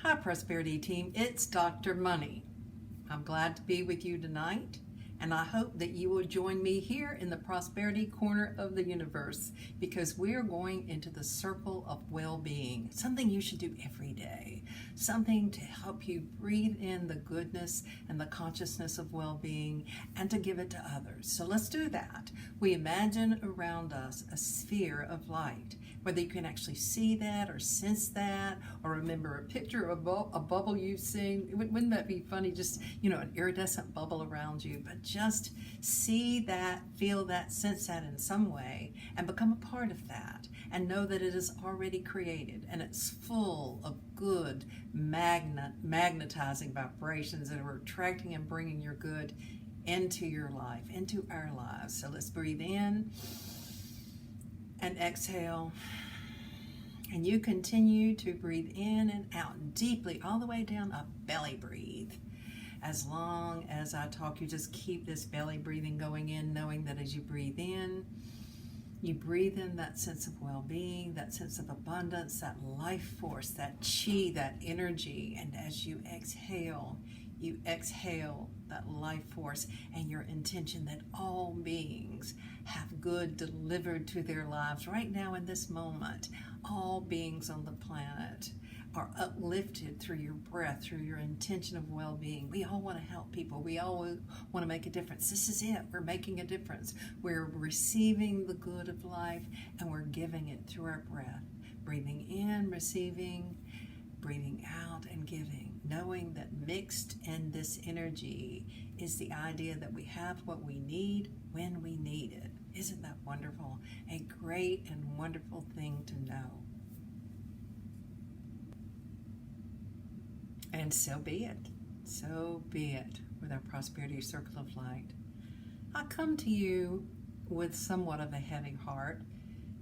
Hi, Prosperity Team. It's Dr. Money. I'm glad to be with you tonight, and I hope that you will join me here in the Prosperity Corner of the Universe because we're going into the circle of well-being, something you should do every day, something to help you breathe in the goodness and the consciousness of well-being and to give it to others. So let's do that. We imagine around us a sphere of light. Whether you can actually see that or sense that or remember a picture of a bubble you've seen. Wouldn't that be funny? Just, an iridescent bubble around you. But just see that, feel that, sense that in some way and become a part of that. And know that it is already created and it's full of good magnetizing vibrations that are attracting and bringing your good into your life, into our lives. So let's breathe in and exhale, and you continue to breathe in and out deeply all the way down a belly breathe. As long as I talk, you just keep this belly breathing going in, knowing that as you breathe in that sense of well-being, that sense of abundance, that life force, that chi, that energy. And as you exhale that life force and your intention that all beings have good delivered to their lives right now in this moment. All beings on the planet are uplifted through your breath, through your intention of well-being. We all want to help people. We all want to make a difference. This is it. We're making a difference. We're receiving the good of life and we're giving it through our breath. Breathing in, receiving, breathing out and giving, knowing that mixed in this energy is the idea that we have what we need when we need it. Isn't that wonderful? A great and wonderful thing to know. And so be it. So be it with our Prosperity Circle of Light. I come to you with somewhat of a heavy heart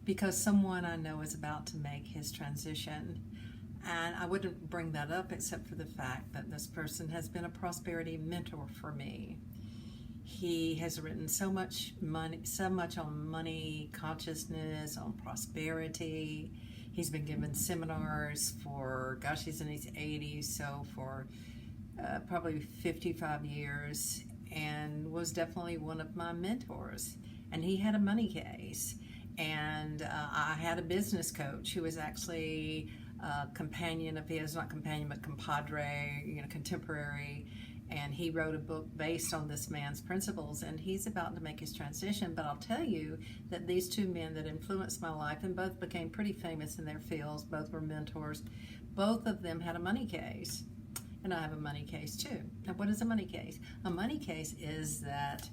because someone I know is about to make his transition. And I wouldn't bring that up except for the fact that this person has been a prosperity mentor for me. He has written so much on money, consciousness, on prosperity. He's been given seminars for, he's in his 80s, so for probably 55 years, and was definitely one of my mentors. And he had a money case. And I had a business coach who was actually companion of his, not companion, but compadre, contemporary, and he wrote a book based on this man's principles, and he's about to make his transition. But I'll tell you that these two men that influenced my life, and both became pretty famous in their fields, both were mentors, both of them had a money case, and I have a money case too. Now, what is a money case? A money case is that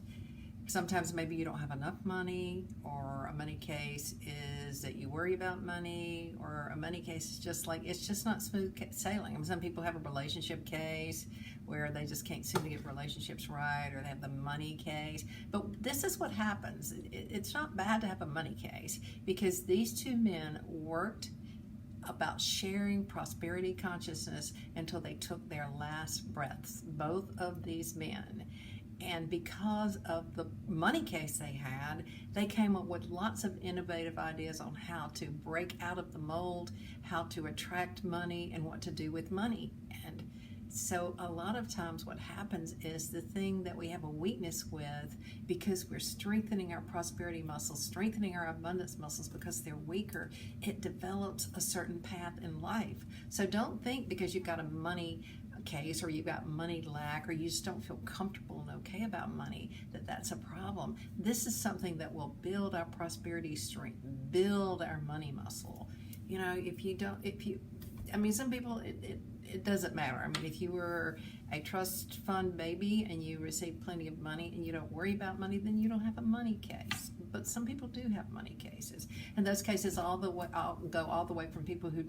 sometimes maybe you don't have enough money, or a money case is that you worry about money, or a money case is just like, it's just not smooth sailing. I mean, some people have a relationship case where they just can't seem to get relationships right, or they have the money case. But this is what happens. It's not bad to have a money case, because these two men worked about sharing prosperity consciousness until they took their last breaths, both of these men. And because of the money case they had, they came up with lots of innovative ideas on how to break out of the mold, how to attract money, and what to do with money. And so a lot of times what happens is the thing that we have a weakness with, because we're strengthening our prosperity muscles, strengthening our abundance muscles because they're weaker, it develops a certain path in life. So don't think because you've got a money case, or you've got money lack, or you just don't feel comfortable and okay about money, that's a problem. This is something that will build our prosperity strength, build our money muscle. Some people, it doesn't matter. I mean, if you were a trust fund baby and you receive plenty of money and you don't worry about money, then you don't have a money case. But some people do have money cases, and those cases go all the way from people who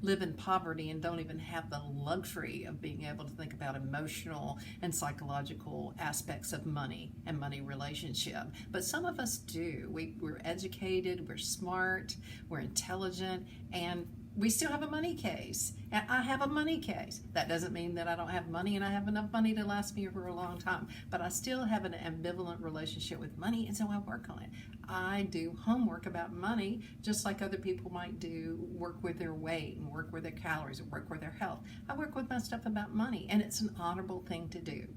live in poverty and don't even have the luxury of being able to think about emotional and psychological aspects of money and money relationship. But some of us do. We're educated, we're smart, we're intelligent, and we still have a money case. And I have a money case. That doesn't mean that I don't have money and I have enough money to last me for a long time. But I still have an ambivalent relationship with money, and so I work on it. I do homework about money just like other people might do work with their weight and work with their calories and work with their health. I work with my stuff about money, and it's an honorable thing to do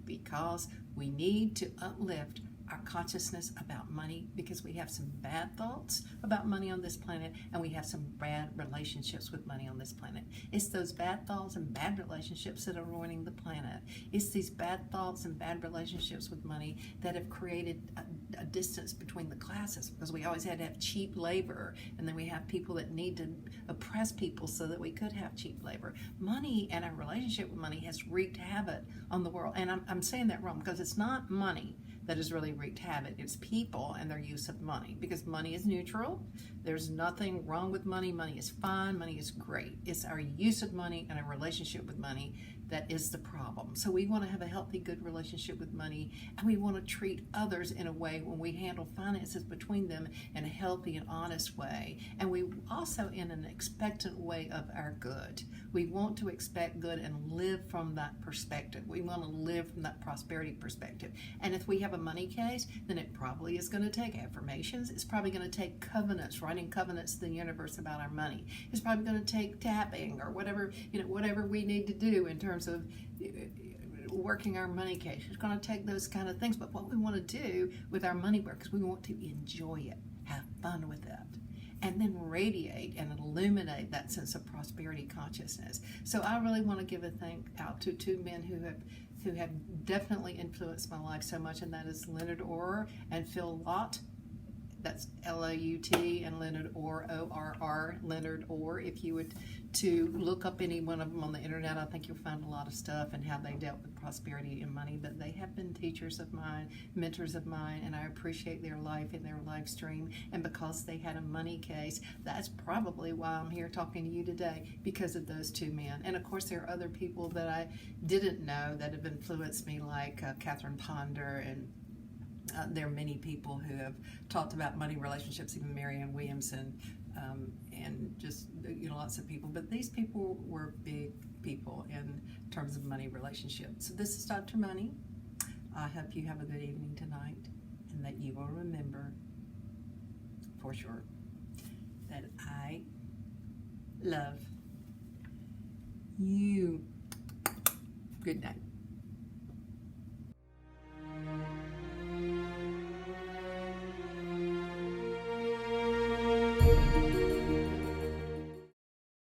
because we need to uplift our consciousness about money, because we have some bad thoughts about money on this planet, and we have some bad relationships with money on this planet. It's those bad thoughts and bad relationships that are ruining the planet. It's these bad thoughts and bad relationships with money that have created a distance between the classes, because we always had to have cheap labor, and then we have people that need to oppress people so that we could have cheap labor. Money and our relationship with money has wreaked havoc on the world, and I'm saying that wrong, because it's not money that has really wreaked havoc. It's people and their use of money, because money is neutral. There's nothing wrong with money. Money is fine. Money is great. It's our use of money and our relationship with money that is the problem. So we want to have a healthy, good relationship with money, and we want to treat others in a way when we handle finances between them in a healthy and honest way. And we also in an expectant way of our good. We want to expect good and live from that perspective. We want to live from that prosperity perspective. And if we have a money case, then it probably is going to take affirmations. It's probably going to take covenants, writing covenants to the universe about our money. It's probably going to take tapping or whatever, whatever we need to do in terms of working our money case. It's going to take those kind of things. But what we want to do with our money work is we want to enjoy it, have fun with it, and then radiate and illuminate that sense of prosperity consciousness. So I really want to give a thank out to two men who have definitely influenced my life so much, and that is Leonard Orr and Phil Laut. That's L-A-U-T, and Leonard Orr, O-R-R, Leonard Orr. If you would to look up any one of them on the internet, I think you'll find a lot of stuff and how they dealt with prosperity and money. But they have been teachers of mine, mentors of mine, and I appreciate their life and their live stream. And because they had a money case, that's probably why I'm here talking to you today, because of those two men. And of course, there are other people that I didn't know that have influenced me, like Catherine Ponder, and there are many people who have talked about money relationships, even Marianne Williamson, and just lots of people. But these people were big people in terms of money relationships. So this is Dr. Money. I hope you have a good evening tonight, and that you will remember for sure that I love you. Good night.